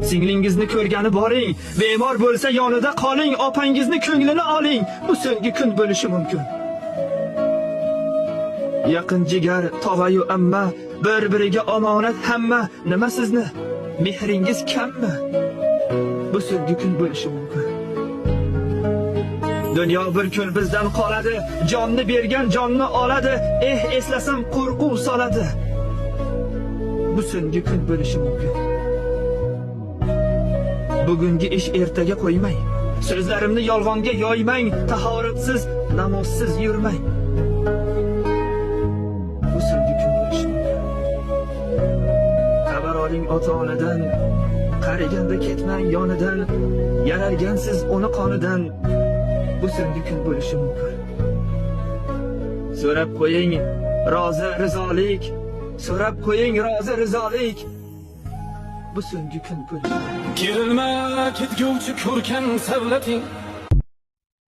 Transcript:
Singlingizni ko'rgani boring, bemor bo'lsa yonida qoling, opangizni ko'nglini oling. Bu so'nggi kun bo'lishi mumkin. Yaqin jigar, tog'ayu amma, bir-biriga omonat hamma. Nima sizni? Mehringiz kammi? Bu so'nggi kun bo'lishi mumkin. Dunyo bir kun bizdan qoladi, jonni bergan jonni oladi. Eslasam qo'rquv soladi. Bu so'nggi kun bo'lishi mumkin. Bugungi ish ertaga qo'ymang. So'zlarimni yolg'onga yoymang, tahoratsiz, namozsiz yurmang. Bu so'nggi kun bo'lishi mumkin. Xabar oling ota-onadan, qariganda ketmang yonidan, yaralgansiz uni qonidan. Bu so'nggi kun bo'lishi mumkin. So'rab qo'ying rozi rizolik, so'rab qo'ying rozi rizolik. Bu so'nggi kun bo'lishi mumkin. Kerilma ketguvchi ko'rkam savlating